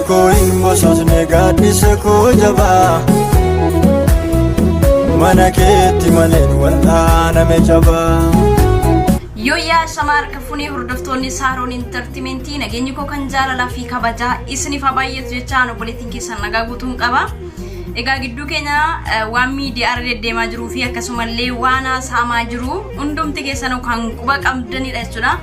ko ilmososne gadisa ko jaba mana keetti maleen wal'aana me jaba. Yoya samar kafuni hordoftoonni Saaroon Entertainmentii nageenyi koo kan jaalalaa fi kabajaa isiniif baay'eetu jechaan obboleettiin keessan nagaa guutuun qaba. Egaa gidduu keenya waan miidiyaa irra deddeemaa jiruu fi akkasumallee waan haasamaa jiru hundumti keessan kan quba qabdanidha jechuudha.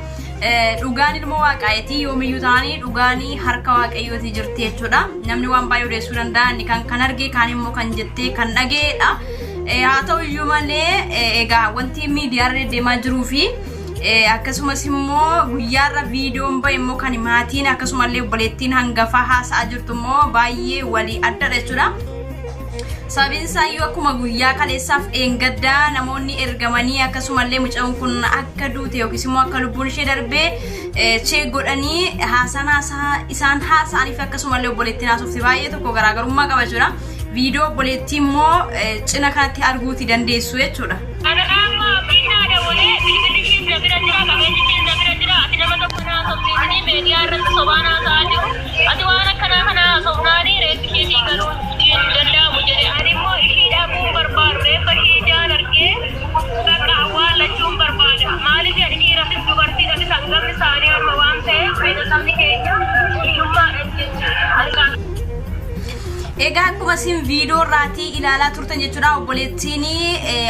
Dhugaan ilmoo waaqayyooti yoomiyyuu ta'anii dhugaanii harka waaqayyooti jirti jechuudha. Namni waan baay'ee odeessuu danda'a inni kan argee kaan immoo kan jettee kan dhageedha. Haa ta'u iyyuu malee egaa wanti miidiyaa irra deddeemaa jiruu fi akkasumas immoo guyyaarra viidiyoon bahe immoo kan maatiin akkasumallee obboleettiin hangafaa haasa'aa jirtu immoo baay'ee walii adda jechuudha. Sabiin saayyu akkuma guyyaa kaleessaaf eengaddaa namoonni ergamanii akkasumallee mucaan kun akka duute yookiis immoo akka lubbuun ishee darbee chee godhanii isaan haasa'aniif akkasumallee obboleettiin haasofti baay'ee tokko garaagarummaa qaba jechuudha. Viidiyoo obboleettii immoo cina kanatti arguuti dandeessu jechuudha. Egaa akkuma isin viidiyoo irraatii ilaalaa turtan jechuudha obboleettiin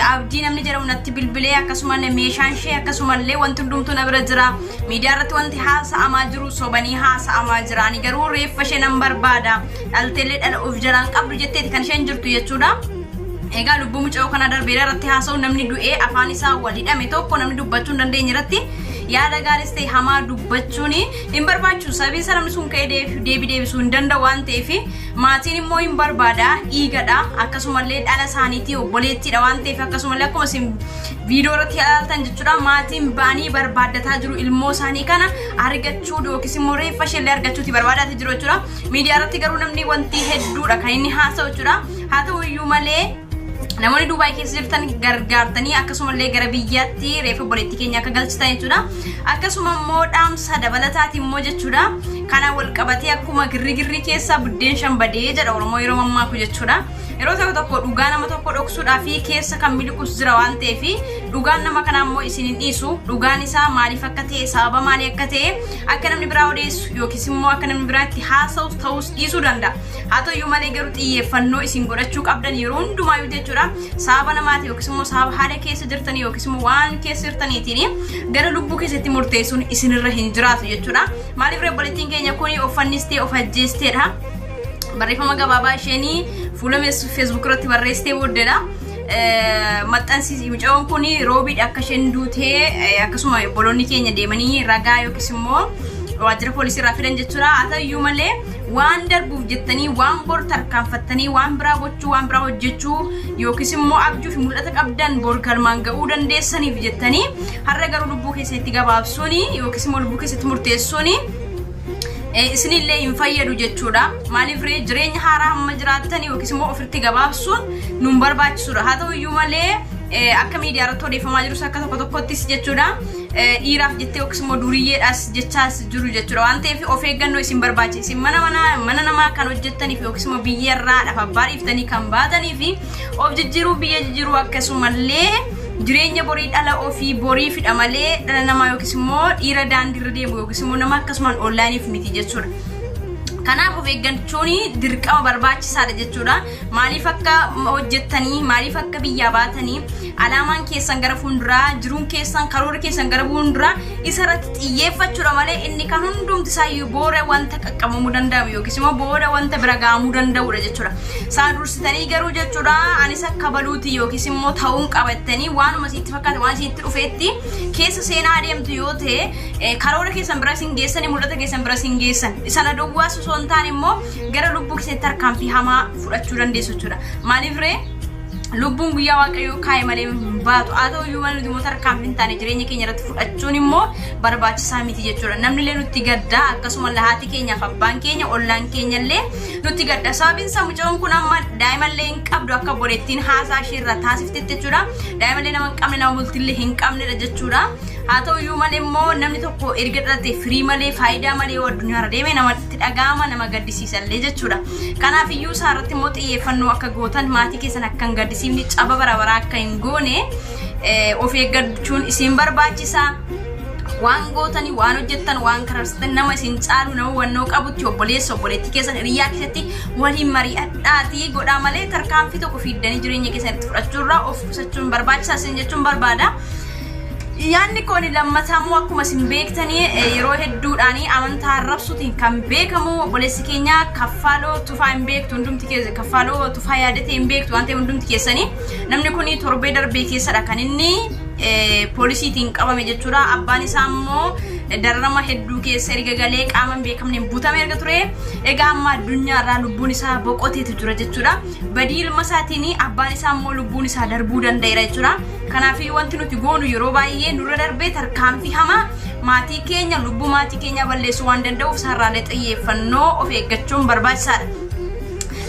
abdii namni jedhamu natti bilbilee akkasumallee meeshaan ishee akkasumallee wanti hundumtuu na bira jira miidiyaa irratti wanti haasa'amaa jiru sobanii haasa'amaa jira ani garuu reeffa ishee nan barbaada dhalteellee dhala of jalaan qabdu jetteeti kan isheen jirtu jechuudha. Egaa lubbuu mucaa kana darbee irratti haasa'u namni du'ee afaan isaa wal hidhame tokko namni dubbachuu hin dandeenye irratti yaada gaaris ta'e hamaa dubbachuun hin barbaachisu sabii namni sun ka'ee deebisuu hin danda'u waan ta'eef maatiin immoo hin barbaada dhiigadha akkasumallee dhala isaaniitii obboleettiidha waan ta'eef akkasumallee akkuma isin viidiyoo irratti ilaaltan jechuudha maatiin baanii barbaadataa jiru ilmoo isaanii kana argachuu yookiis immoo reeffa isheellee argachuuti barbaadataa jiru jechuudha. Miidiyaa irratti garuu namni wanti hedduudha kan inni haasa'u jechuudha. Haa ta'u iyyuu malee namoonni Dubaay keessa jirtan gargaartanii akkasumallee gara biyyaatti reeffa obboleettii keenya akka galchitan jechuudha. Akkasuma immoo dhaamsa dabalataati immoo jechuudha. Kana wal qabatee akkuma girrigirri keessa buddeen shanbadee jedha Oromoo yeroo mammaaku jechuudha. Yeroo tokko dhugaa nama tokko dhoksuudhaa fi keessa kan miliqus jira waan ta'eef dhugaan nama kanaa immoo isin hin dhiisu dhugaan isaa maaliif akka ta'e sababa maalii akka ta'e akka namni biraa odeessu yookiis immoo akka namni biraatti haasa'u ta'us dhiisuu danda'a. Haa ta'u iyyuu malee garuu xiyyeeffannoo isin godhachuu qabdan yeroo hundumaayyuu jechuudha. Sababa namaati yookiis immoo sababa haala keessa jirtanii yookiis immoo waan keessa jirtaniitiin gara lubbuu keessatti murteessuun isinirra hin jiraatu jechuudha. Maaliif obboleettiin keenya kun of fannistee of ajjeesteedha. Barreeffama gabaabaa isheenii fuula Facebook irratti barreessitee booddeedha. Maxxansiisii mucaan kun roobiidha akka isheen duutee akkasuma obboloonni keenya deemanii ragaa yookiis immoo waajjira poolisii irraa fidan jechuudha. Haa ta'u iyyuu malee waan darbuuf jettanii waan bor tarkaanfattanii waan biraa gochuu waan biraa hojjechuu yookiis immoo abjuu fi mul'ata qabdan bor galmaan ga'uu dandeessaniif jettanii har'a garuu lubbuu keessatti gabaabsuuni yookiis immoo lubbuu keessatti muurteessuuni isinillee hin fayyadu jechuudha. Maaliif jireenya haaraa hamma jiraattan yookiis immoo ofitti gabaabsuun nun barbaachisudha. Haa ta'u iyyuu malee akka miidiyaa irratti odeeffamaa jirus akka tokko tokkottis jechuudha. Dhiiraaf jettee yookiis immoo duriyyeedhaas jechaas jiru jechuudha. Waan ta'eef of eeggannoo isin barbaachisa. Mana namaa kan hojjettaniif yookiis immoo biyya irraa lafa abbaa dhiiftanii kan baataniif of jijjiiruu biyya jijjiiruu akkasumallee jireenya borii dhala ofii borii fidha malee dhala namaa yookiis immoo dhiira daandiirra deemu yookiis immoo nama akkasumaan onlaayiniif miti jechuudha. Kanaaf of eeggachuun dirqama barbaachisaadha jechuudha. Maaliif akka hojjettanii maaliif akka biyyaa baatanii alaamaan keessan gara fuulduraa jiruun keessan karoora keessan gara fuulduraa isarratti xiyyeeffachuudha malee inni kan hundumti isaayyuu booda wanta qaqqabamuu danda'amu yookiis immoo booda wanta bira ga'amuu danda'udha jechuudha. Isaan dursitanii garuu jechuudha anis akka baluuti yookiis immoo ta'uun qabattanii waanuma sitti fakkaate waan sitti dhufeetti keessa seenaa adeemtu yoo ta'e karoora keessan bira sin geessanii mul'ata keessan bira sin geessan isana dhowwaas osoo hin taane immoo gara lubbuu keessatti tarkaanfii hamaa fudhachuu dandeessu jechuudha. Maaliif lubbuun guyyaa waaqayyoo kaa'e malee baatu haa ta'u iyyuu malee nuti immoo tarkaanfii hin taane jireenya keenya irratti fudhachuun immoo barbaachisaa miti jechuudha. Namni illee nutti gaddaa akkasuma haati keenyaaf abbaan keenya ollaan keenya illee nutti gadda. Sababiin isaa mucaan kun amma daa'imallee hin qabdu akka obboleettiin haasaa ishee irraa taasifte jechuudha. Daa'imallee nama hin qabne nama bultillee hin qabnedha jechuudha. Haa ta'u iyyuu malee immoo namni tokko erga dhalate firii malee faayidaa malee addunyaarra deeme namatti dhaga'ama nama gaddisiisallee jechuudha. Kanaaf iyyuu isaa irratti immoo xiyyeeffannoo akka gootan maatii keessan akka hin gaddisiifne caba barabaraa akka hin goone of eeggachuun isin barbaachisa. Waan gootanii waan hojjettan waan kararsatan nama isin caalu nama wannoo qabutti obboleessa obboleettii keessan hiriyaa keessatti waliin mari'adhaatii godhaa malee tarkaanfii tokko fiiddanii jireenya keessanitti fudhachuurraa of qusachuun barbaachisaa isin jechuun barbaada. Yaanni kooni lammataamoo akkuma isin beektanii yeroo hedduudhaanii amantaa arrabsuutiin kan beekamu obboleessi keenya kaffaaloo tufaa hin beektu hundumti keessa kaffaaloo tufaa yaadatee hin beektu waan ta'eef hundumti keessanii namni kun torbee darbee keessadha kan inni poolisiitiin qabame jechuudha. Abbaan isaa immoo dararama hedduu keessa erga galee qaama hin beekamneen butame erga ture egaa amma addunyaarraa lubbuun isaa boqoteetu jira jechuudha. Badii ilma isaatiin abbaan isaa immoo lubbuun isaa darbuu danda'eera jechuudha. Kanaaf wanti nuti goonu yeroo baay'ee nurra darbee tarkaanfii hamaa maatii keenya lubbuu maatii keenya balleessuu waan danda'uuf sararaalee xiyyeeffannoo of eeggachuun barbaachisaadha.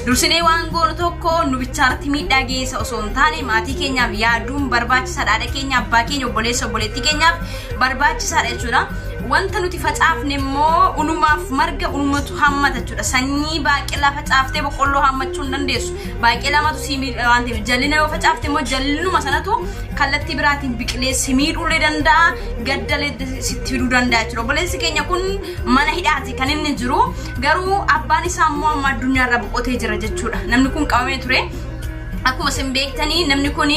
Dursinee waan goonu tokko nu bichaarratti miidhaa geessa osoo hin taane maatii keenyaaf yaaduun barbaachisaadha. Haadha keenya abbaa keenya obboleessa obboleettii keenyaaf barbaachisaadha jechuudha. Wanta nuti facaafne immoo unumaaf marga unumatu hammata jechuudha. Sanyii baaqelaa facaaftee boqqolloo hammachuu hin dandeessu. Baaqelaa matu siimiidha waan ta'eef jallina yoo facaafte immoo jallinuma sanatu kallattii biraatiin biqilee simiidhuulee danda'a gaddalee sitti fiduu danda'a jechuudha. Obboleessi keenya kun mana hidhaati kan inni jiru garuu abbaan isaa immoo amma addunyaarraa boqotee jira jechuudha. Namni kun qabamee ture. Akkuma isin beektanii namni kun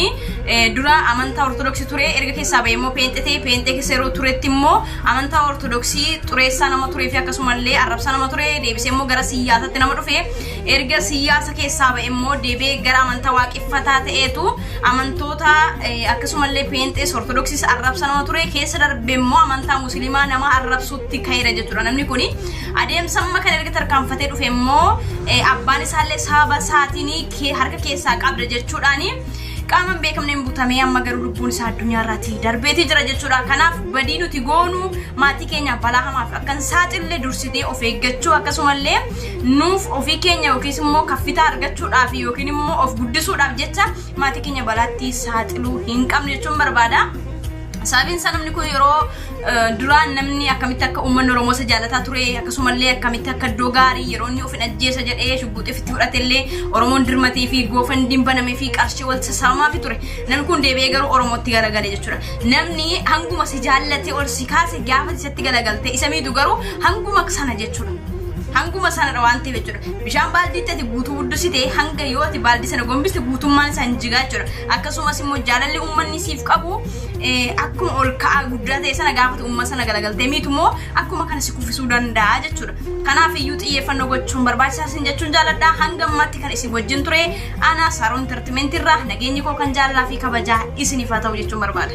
dura amantaa ortodoksii ture erga keessaa bahee immoo pheenxee keessa yeroo turetti immoo amantaa ortodoksii xureessaa nama turee fi akkasumallee arrabsaa nama ture deebisee immoo gara siyaasaatti nama dhufe erga siyaasa keessaa bahee immoo deebee gara amantaa waaqeffataa ta'eetu amantoota akkasumallee pheenxees ortodoksiis arrabsaa nama ture keessa darbee immoo amantaa musliimaa nama arrabsuutti ka'eera jechuudha. Namni kun adeemsa amma kan erga tarkaanfatee dhufe immoo abbaan isaallee sababa isaatiin harka keessaa qabda jechuudhaani qaama hin beekamneen butamee amma garuu lubbuun isaa addunyaarratti darbeetii jira jechuudha. Kanaaf badii nuti goonu maatii keenya balaa hamaaf akka hin saaxille dursitee of eeggachuu akkasumallee nuuf ofii keenya yookiis immoo kaffitaa argachuudhaaf yookiin immoo of guddisuudhaaf jecha maatii keenya balaatti saaxiluu hin qabne jechuun barbaada. Sababiin isaa namni kun yeroo duraan namni akkamitti akka uummanni Oromoo isa jaalataa ture akkasumallee akkamitti akka iddoo gaarii yeroo inni of hin ajjeesa jedhee shubbuuxee itti fudhatellee Oromoon dirmatee fi goofandiin banamee fi qarshii wal sassaabamaa fi ture. Namni kun deebi'ee garuu Oromootti garagalee jechuudha. Namni hanguma si jaallatee ol si kaase gaafa isatti garagalte isa miidhu garuu hanguma sana jechuudha. Hanguma sana waan ta'eef jechuudha. Bishaan baaldiitti guutuu buddusitee hanga yoo ati baaldii sana gombiste guutummaan isaa hin jigaa jechuudha. Akkasumas immoo jaalalli uummanni siif qabu akkuma ol ka'aa guddaa ta'e sana gaafatu uummata sana garagaltee miitu immoo akkuma kana si kuffisuu danda'a jechuudha. Kanaaf iyyuu xiyyeeffannoo gochuun barbaachisaa jechuun jaaladha. Hanga ammaatti kan isin wajjin ture ana Saaroon Entertainment irraa nageenyi koo kan jaalalaa fi kabajaa isiniif haa ta'u jechuun barbaada.